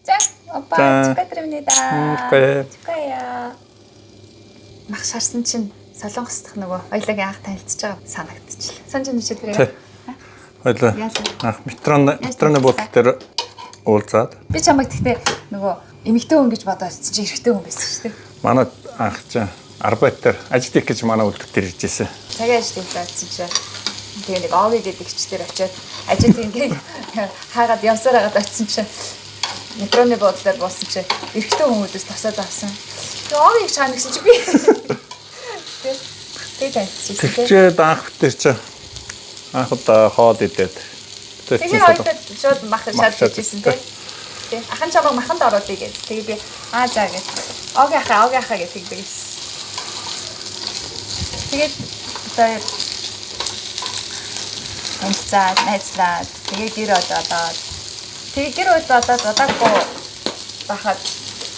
За, опа, 축하드립니다. 축하해요. Мах шарсан чинь Солонгос дахь нөгөө хоёулагийн анх танилцж байгаа санагдчихлаа. Санжин ничээ тэрэг. Хоёлаа. Анх метроны буудлын дээр уулзаад. Би чамайг тэгтээ нөгөө эмэгтэй хүн гэж бодоод чи эрэгтэй хүн байсан шүү дээ. Манай анх чинь арбайтер ажил их гэж манай үлдэх дээр ирж ирсэн. Цагаан ажил хийсэн чинь тэгээ нэг ооги гэдэг ихчдэр очиод ажил ингээд хаагаад явсаар хагаад очисон чинь метроны буудлаар буусан чинь эрэгтэй хүмүүдээс тасаад авсан. Тэгээ ооги их чаана гэсэн чи би. Тэгээ танилцчихсан. Тэгчээд анх битэр чи анх удаа хоол идээд. Тэгээ хоёроо шууд мах шаардж ирсэн тий. Тэгээ ахан чамаг маханд оруулъя гэж. Тэгээ би за гэж. Ооги ахаа гэж тэгдэг. Тэгээд одоо танилцаад найзлаад тэгээ гэр одоод удаагүй бахад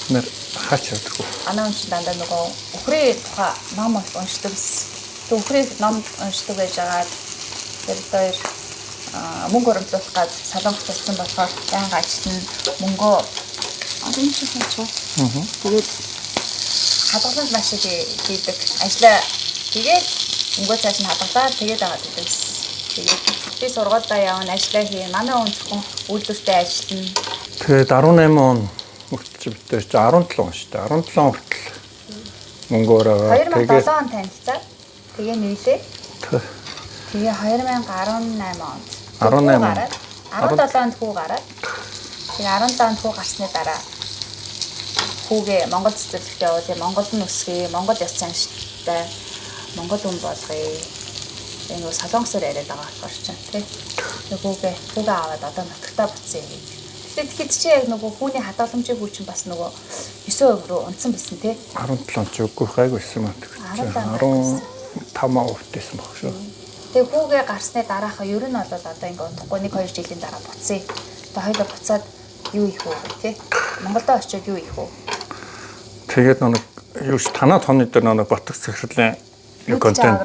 нэр хаач яддаг. Анаа унш дандаа нөгөө өхрийн тухай ном уншдаг байсан. Тэг өхрийн ном уншдаг байж байгаа. Тэр хоёр мөнгө оруулах гээд Солонгос ирсэн болохоор байнга ажиллана. Мөнгөө одоо энэ чинь ч. Тэгээд хадгалж маш их хийдэг. Ажлаа тэгээд мөнгөө цааш нь хадгалаад тэгээд аваад идэв. Тэгээд би сургуультай явна, ажлаа хийн. Манай хүн зөвхөн үйлдвэртэй ажиллана. Тэгээд 18 он мөртч битэр чи 17 он шүү дээ. 17 он хүртэл мөнгөөрөө 2007 он танилцаад тэгээ нийлээ. Тэгээ 2018 онд 17 онд хүү гараад тэгээ 17 онд хүү гарсны дараа хүүгээ Монгол цэцэрлэгт явуулъя, Монгол нь өсгөе, Монгол яс цааштай Монгол хүн болгоё. Энэ нь Солонгосоор яриад байгаа болохоор ч тийм. Хүүгээ аваад одоо нутагтаа буцъя гэж. Тэгэхэд чи яг нөгөө хүүний хадгаламжийн хүү чинь бас нөгөө 9% рүү унтсан байсан тий. 17 он ч үгүй хайг байсан маа. 15% байсан баг шүү. Тэгээ хүүгээ гарсны дараахаа ер нь бол одоо ингээ унтахгүй 1-2 жилийн дараа буцъя. Тэгээ хоёулаа буцаад юу их вэ тий? Монголдо очиод юу их вэ? Тэгээд нэг юу ч танаа тооны дээр нэг Батгс захирлын контент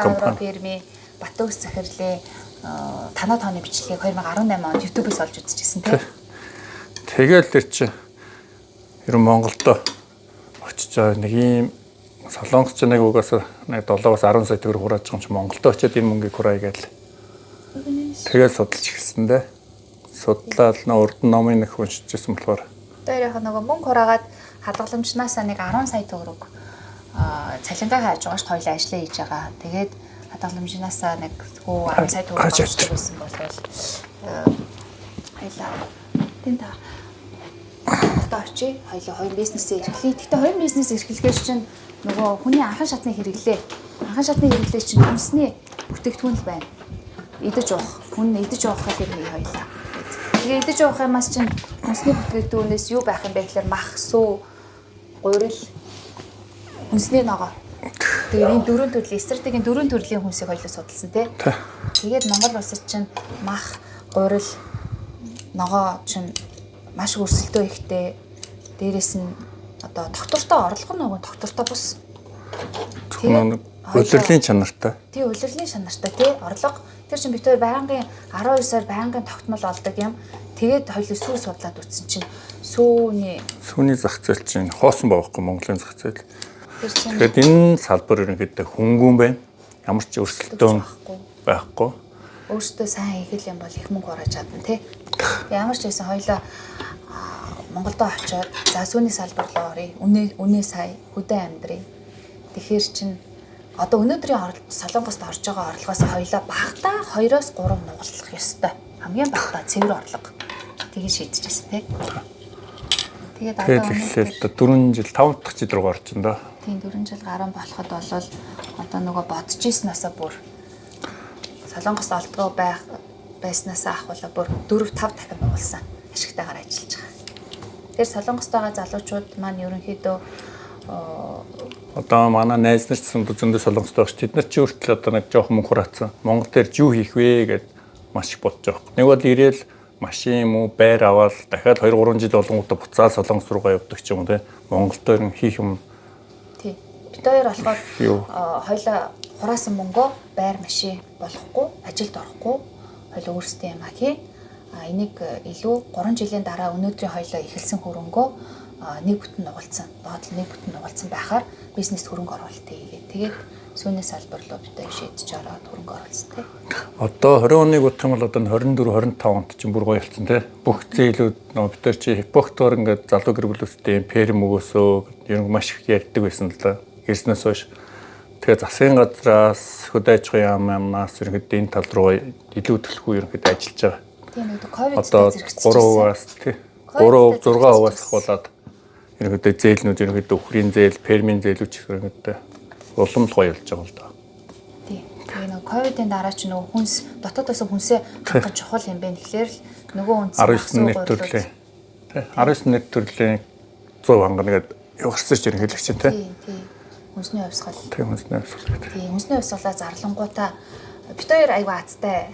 компани фирми Батгс захирлын танаа тооны бичлэгийг 2018 онд YouTube-с олж үзчихсэн тий. Тэгэл тэр чи ер нь Монголдо очиж нэг ийм Солонгос ч нэг угаасаа нэг 7-аас 10 сая төгрөг хурааж байгаа юм чи Монголдо очиод энэ мөнгийг хураа гээл. Тэгэл судалж ирсэн дээ. Судлаад урд номын нэг уншижсэн болохоор дээр яг нөгөө мөнгө хураагаад хадгаламжнаасаа нэг 10 сая төгрөг цалингаа хааж байгаа ш хоёлаа ажиллаа хийж байгаа. Тэгээд хадгаламжнаасаа нэг 10 сая төгрөг авчихсан байсан болвол хоёлаа тийм та одоо очие хоёлаа хоёр бизнесээ эрхлэе. Гэхдээ хоёр бизнес эрхлэхээс чинь нөгөө хүний анхан шатны хэрэглээ. Анхан шатны хэрэглээ чинь хүнсний бүтээгдэхүүн л байна. Идэж уух. Хүн идэж уухад юм хоёлаа. Тэгээ идэж уух юмас чинь хүнсний бүтээгдэхүүнээс юу байх юм бэ гэхээр мах, сүү, гурил, хүнсний ногоо. Тэгээ энэ дөрвөн төрлийн стратегийн дөрвөн төрлийн хүнсийг хоёлоо судалсан тий. Тэгээд Монгол улсад чинь мах, гурил, ногоо чинь маш өрсөлдөө ихтэй. Дээрээс нь одоо доктортой орлого нөгөө доктортой бус. Тэгээд улирлын чанартай. Тий, улирлын чанартай тий орлого. Тэр чинь бид хоёр байнгын 12 сар байнгын тогтмол олдог юм. Тэгээд хоёул сүү судлаад үтсэн чинь сүүний зах зээл чинь хоосон байхгүй Монголын зах зээл. Тэгэхээр энэ салбар ерөнхийдөө хөнгөн байна. Ямар ч өрсөлдөөн байхгүй. Өөртөө сайн хийх юм бол их мөнгө хурааж чадна тий. Ямар ч байсан хоёлаа Монголдо очиод за сүүний салбар руу оръё. Үнэ сая хөдөө амьдрий. Тэгэхээр чин одоо өнөөдрийн Солонгост орж байгаа орлогоос хоёлаа багтаа 2-3 нугалах ёстой. Хамгийн багтаа цэвэр орлого. Тэгээ шийдчихсэн тий. Тэгээд одоо тэгэхээр 4 жил 5 дахь жил руу орчихно да. Тийм 4 жил гарan болоход бол одоо нөгөө бодож ийснасаа бүр Солонгост олдгоо байснасаа ахвала бүр 4-5 дахин нугалсан ашигтайгаар ажиллаж байгаа. Тэр Солонгост байгаа залуучууд маань ерөнхийдөө одоо манай найз нар ч зөндөө Солонгост байгаа ш. Тэд нар чи өөртөө одоо нэг жоох мөнгө хураацсан. Монгол дээр юу хийх вэ гэд маш их бодож байгаа. Нэг бол ирээл машин юм уу байр аваад дахиад 2-3 жил болгонгуудаа буцаад Солонгос руугаа явдаг ч юм уу те. Монголд ер нь хийх юм. Тий. Бид хоёр болохоор хоёлаа хураасан мөнгөө байр машин болохгүй, ажилд орохгүй, хоёлаа өөрсдөө юм хий. энийг илүү 3 жилийн дараа өнөөдрийн хоёлоо эхэлсэн хөрөнгөө нэг бүтэн нугалцсан. Доод нэг бүтэн нугалцсан байхаар бизнест хөрөнгө оруулалт хийгээд тэгээд сүүний салбар руу битээ шийдэж ороод хөрөнгө оруулсан тий. Одоо 20 оныг бодох юм бол одоо 24 25 онд чинь бүр гоё болсон тий. Бүх зээлүүд нөгөө битэр чи хипоктор ингээд залуу гэр бүлүүстэй ферм өгөөсөө ер нь маш их ярьдаг байсан л да. Ирснээс хойш тэгээ засгийн газраас хөдөө аж ахуйн яамнаас ерөнхийдөө энэ тал руу илүү төлхөө ерөнхийдөө ажиллаж байгаа. Тийм нэг ковид одоо 3%-аас тий 3% 6%-аас ахуулаад ерөнхийдөө зээлнүүд ерөнхийдөө өхрийн зээл, фермийн зээлүүд ч ерөнхийдөө улам л гоё болж байгаа л да. Тийм. Тэгээ нэг ковидын дараа ч нөгөө хүнс дотоодоос хүнсээ хангах чухал юм байна. Тэгэхээр л нөгөө хүнс 19 нийт төрлийн тий 19 нийт төрлийн 100 хангана гэдэг яварсан ч ерөнхийдөө чинь тий. Тийм. Хүнсний хувьсгал. Тийм хүнсний хувьсгал гэдэг. Тийм хүнсний хувьсгалаа зарлангуудаа бит хоёр аюу азтай.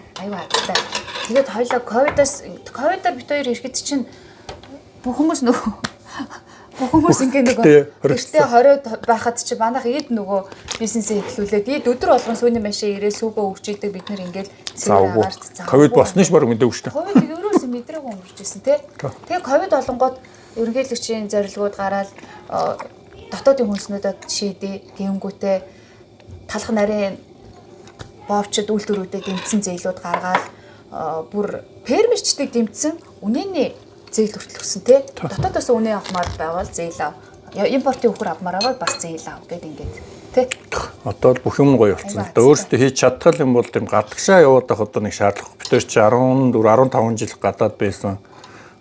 Тэгээд хоёлоо ковидаар бит хоёр ирэхэд чинь бүх хүмүүс ингээ нөгөө гэртээ хориод байхад чи манайх эд нөгөө бизнесээ эхлүүлээд эд өдөр болгон сүүний машин ирээ сүүгөө өгчийдэг бид нэр ингээл цаагаар ковид болсны ч баг мэдээгүй шүү дээ. Ковид ерөөсөө мэдрээгүй өнгөрчээсэн тий. Тэгээ ковид олонгууд ерөнхийлөгчийн зорилгууд гараад дотоодын хүнснүүдэд шийдээ гингүүтээ талах нарийн боовчд үйлдвэрүүдэд дэмжсэн зээлүүд гаргаад бүр фермерчдыг дэмжсэн үнэний зээл хүртэл өссөн тий. Дотоодоос үнэ авмаар байвал зээл ав. Импортын өхөр авмаар байвал бас зээл ав гэдэг ингээд тий. Одоо л бүх юм гоё болсон л да. Өөрөөсөө хийж чадхал юм бол тийм гадагшаа яваад байх одоо нэг шаардлага. Бид ч 14 15 жил гадаад байсан.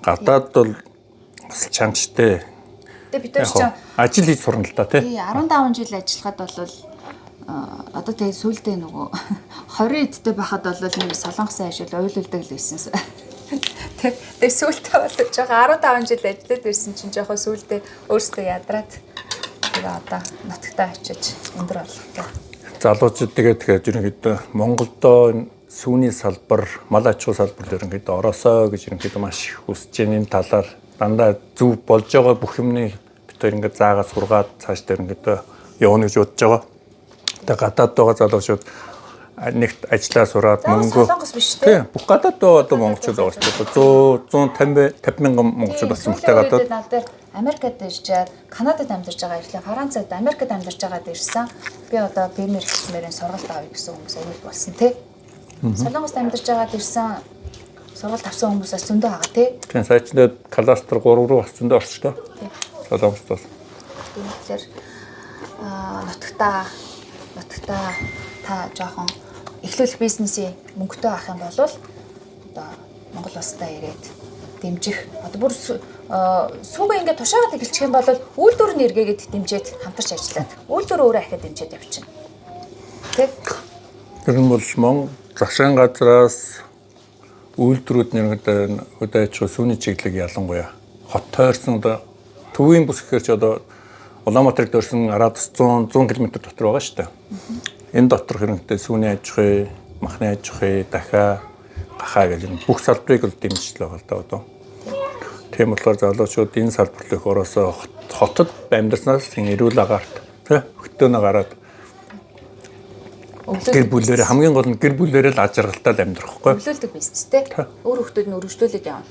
Гадаад бол бас чангачтэй. Тэгээ бид ч ажил хийж сурна л да тий. 15 жил ажиллахад бол одоо тэгээ сүүлдээ нөгөө 20 эдтэй байхад бол нэг солонгосын ажил ойлуулдаг л байсан. Тэгээ сүүлдээ бол жоохон 15 жил ажиллаад байсан чинь жоохон сүүлдээ өөрсдөө ядраад тэгээ одоо нутагтаа очиж өндөр орлоготой. Залуучууд тэгээд ерөнхийдөө Монголдоо сүүний салбар, мал аж ахуй салбар ерөнхийдөө ороосоо гэж ерөнхийдөө маш их хүсэж байгаа энэ талаар дандаа зөв болж байгаа бүх юмны бид хоёр ингээд заагаа сургаад цааш дээр ерөнхийдөө явна гэж бодож байгаа. Тэгээ гадаад байгаа залуучууд нэгт ажиллаа сураад мөнгө солонгос биш тий. Тийм бүх гадаад байгаа одоо монголчууд байгаа шүү дээ. 150 мянган монголчууд болсон бэлтэй гадаад. Над дээр Америкт иржээд Канадад амьдарч байгаа ирлээ. Францад Америкт амьдарч байгаад ирсэн. Би одоо фермер хэлмээрэн сургалт авъя гэсэн хүмүүс аюул болсон тий. Солонгост амьдарч байгаад ирсэн сургалт авсан хүмүүсээс зөндөө байгаа тий. Тийм сайжнаад кластер 3 руу бас зөндөө орчихлоо. Солонгостоос. Тэгэхээр нутагтаа та жоохон эхлүүлэх бизнесийн мөнгөтэй авах юм бол одоо Монгол улстай ирээд дэмжих одоо бүр сүүгээ ингээд тушаагаад эхэлчих юм бол үйлдвэр нь эргээгээд дэмжиж хамтарч ажиллаад үйлдвэр өөрөө ахиад дэмжиж явчихна. Тэг. Тэр нь бол засгийн газраас үйлдвэрүүд нэг хөдөө аж ахуй сүүний чиглэг ялангуяа хот тойрсон одоо төвийн бүс гэхээр ч одоо Улаанбаатарыг дөрсөн радиус 100 км дотор байгаа шүү дээ. Энэ дотор хэрэгтэй сүүний аж ахуй, махны аж ахуй, дахиа, гахаа гэж бүх салбарыг л дэмжиж байгаа л да одоо. Тийм болохоор залуучууд энэ салбар руу ороосоо хотод амьдарснаас эрүүл агаарт тий хөтөөнө гараад гэр бүлээрээ хамгийн гол нь гэр бүлээрээ л ажиргалтай л амьдрах байхгүй. Өвлөлдөг бизнестэй. Өөр хүмүүсд нь өргөжлүүлээд явна.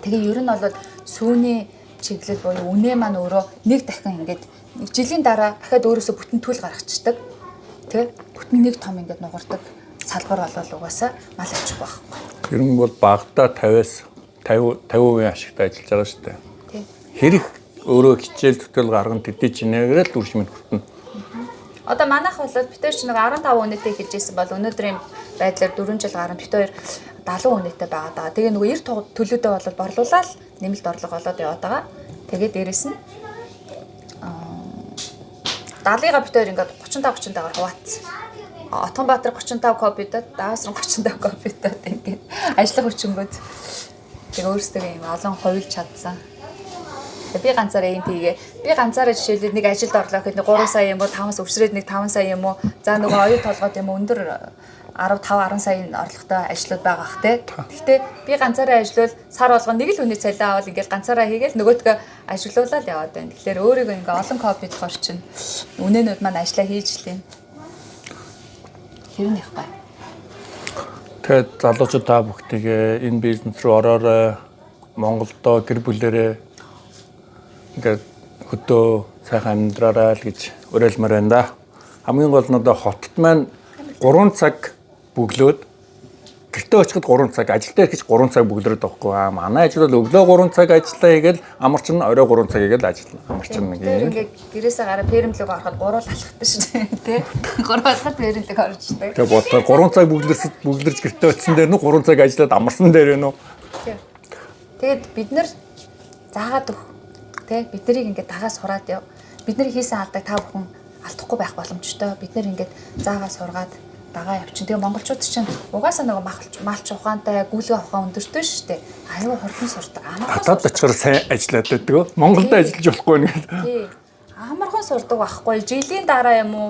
Тэгээ ер нь бол сүүний чиглэл буюу үнэ маань өөрөө нэг дахин ингээд нэг жилийн дараа дахиад өөрөөсөө бүтэн түүл гаргацдаг. Тэ? Бүтэн нэг том ингээд нугардаг салбар болол угаасаа мал аж ахуй байхгүй. Ер нь бол багада 50-аас 50% ашигтай ажиллаж байгаа шүү дээ. Тий. Хэрэг өөрөө хичээл төтөл гарган төдий чинээгээр л үржимэд хүртэнэ. Одоо манайх бол битээр ч нэг 15 үнэтэй хийж ирсэн бол өнөөдрийн байдлаар 4 жил гарan битээр 70 үнэтэй байгаа даа. Тэгээ нөгөө 90 төлөөдөө бол борлуулаад нэмэлт орлого болоод яваад байгаа. Тэгээ дээрэс нь 70-га битээр ингээд 35-35-аар хуваацсан. Отгонбаатар 35 копидод, Даваасран 35 копидод ингээд ажиллах хүчингүүд тэгээ өөрсдөө юм олон хувилж чадсан. Би ганцаараа юм хийгээ. Би ганцаараа жишээлбэл нэг ажилд орлоо гэхэд 3 сая юм уу 5-аас өвсрээд нэг 5 сая юм уу. За нөгөө оюу толгойд юм өндөр 15-10 саяын орлоготой ажлууд байгаа х тэ. Гэхдээ би ганцаараа ажиллавал сар болгоно нэг л хүний цалин авал ингээд ганцаараа хийгээл нөгөөдгөө ажилуулаад яваад байна. Тэгэхээр өөрийгөө ингээд олон копид хорчин үнэнүүд маань ажиллаа хийж лээ. Тэр нь их бай. Тэгээд залуучууд та бүхнийг энэ бизнес руу ороорой. Монголдо гэр бүлэрээ ингээд хөдөө сайхан амьдраарай л гэж уриалмаар байна да. Хамгийн гол нь одоо хотод маань 3 цаг бөглөөд гэртээ очиход 3 цаг, ажилдаа ирэхэд 3 цаг бөглөрөд байхгүй. Манай ажил бол өглөө 3 цаг ажиллаа хийгээл амарч нь орой 3 цаг хийгээл ажиллана. Амарч нь нэг юм. Тэгээд гэрээсээ гараад фермлөг ороход 3 алхахдаг шүү дээ. 3 алхахад фермлөг орчтой. Тэгээд бодлоо 3 цаг бөглөрж гэртээ очисон дээр нь 3 цаг ажиллаад амарсан дээр байна уу? Тэгээд бид нар заагаад өг. Тэ бид нарыг ингээд дагаа сураад яв. Бид нар хийсэн алдааг та бүхэн алдахгүй байх боломжтой. Бид нар ингээд заагаа сургаад дагаа явчин. Тэгээ монголчууд чинь угаасаа нөгөө малч ухаантай, гүйлгээ ухаан өндөртэй шүү дээ. Аюу хурдан сурдаг. Гадаад очихоор сайн ажиллаад байдаг. Монголд ажиллаж болохгүй нэг. Тий. Амархан сурдаг байхгүй. Жилийн дараа юм уу?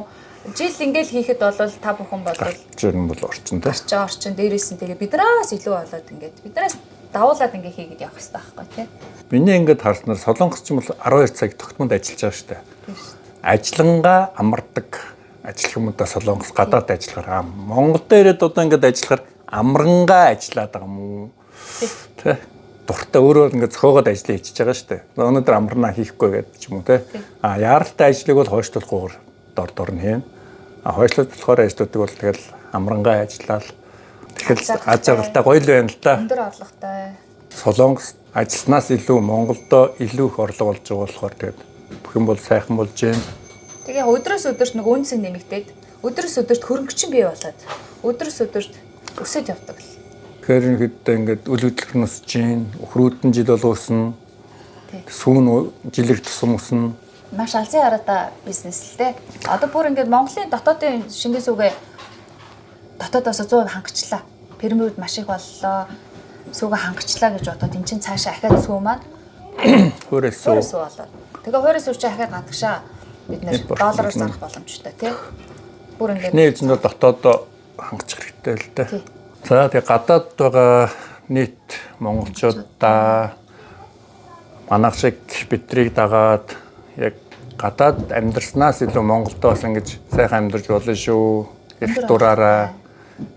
Жил ингээл хийхэд бол та бүхэн бодвол жирэн бол орчин тэ. Орчин дээрээс нь тэгээ бидраас илүү болоод ингээд бидраас давуулаад ингээ хийгээд явах хэрэгтэй байхгүй тий. Миний ингээд харснаар Солонгос ч юм бол 12 цаг тогтмонд ажиллаж байгаа шүү дээ. Ажиллангаа амардаг ажил хүмүүдээ Солонгос гадаад ажиллахаар Монгол дээрээ одоо ингээд ажиллахаар амрангаа ажиллаад байгаа юм уу? Тэ. Дуртай өөрөө ингээд зохиогоод ажил хийж байгаа шүү дээ. Өнөөдөр амарнаа хийхгүй гэдэг ч юм уу те. Яаралтай ажлыг бол хойшлуулахгүйгээр дор нь хийн. Хойшлуулж болохоор ажлуудыг бол тэгэл амрангаа ажиллаад тэгэхээр аз жаргалтай гоё л байна л да. Өндөр орлоготой. Солонгос ажилласнаас илүү Монголдо илүү их орлого болж байгаа болохоор тэгээд бүх юм бол сайхан болж байна. Тэгээ өдрөөс өдөрт нэг үнц нэмэгдээд өдрөөс өдөрт хөрөнгө чинь бий болоод өдрөөс өдөрт өсөж явдаг л. Тэгэхээр ихэд ингээд үл хөдлөх нь өсөж байна. Өхрүүдэн жил бол өснө. Сүүн жилиг тусам өснө. Маш алсын хараатай бизнес л те. Одоо бүр ингээд Монголын дотоодын шингээс үгээ дотоодоос 100% хангацлаа. Пермүүд маш их боллоо. Сүүгээ хангацлаа гэж бодоод эн чинь цаашаа ахаад сүү маань хөөрөөс болоод. Тэгээ хөөрөөс чи ахаад гадагшаа бид нэр доллараар зарах боломжтой тий. Бүр ингээд нээж нь дотоод хангачих хэрэгтэй л дээ. За тэгээ гадаад байгаа нийт монголчуудаа манайх шиг бидрийг дагаад яг гадаад амьдрснаас илүү Монголдо бас ингэж сайхан амьдарч болно шүү. Их дураараа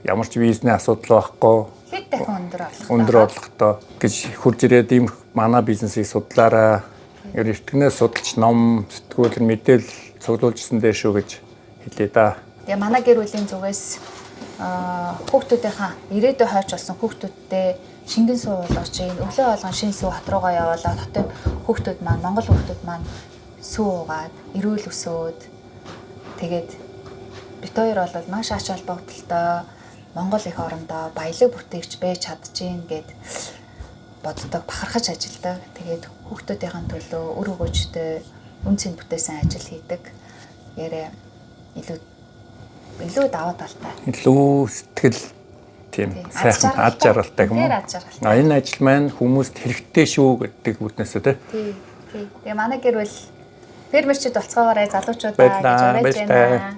ямар ч визний асуудал байхгүй. хэд дахин өндөр орлоготой гэж хурж ирээд ийм манай бизнесийг судлаараа эртгнээс судалж ном сэтгүүлэр мэдээлэл цуглуулжсэн дээр шүү гэж хэлээ да. Тэгээ манай гэр бүлийн зүгээс хүүхдүүдийнхаа ирээдүйн хойч болсон хүүхдүүдтэй шингэн суу болгож ийн өглөө болгон шинэ сүү хот руугаа явуулаад хотын хүүхдүүд маань монгол хүүхдүүд маань сүү уугаад эрүүл өсөөд тэгээд бид хоёр бол маш ач холбогдолтой Монгол их орондоо баялаг бүтээгч байж чадчихээн гэд боддог бахархаж ажилладаг. Тэгээд хүүхдүүдийн төлөө өр өгөөжтэй үнцэн бүтээсэн ажил хийдэг. Ярэ илүү даваа талтай. Илүү сэтгэл тийм сайхан ад жаргалтай юм уу? Энэ ажил маань хүмүүст хэрэгтэй шүү гэдэг үтнээсээ тий. Тэгээ манай гэр бүл фермерчд болцоогоорой залуучуудаа гэж уриалж байна.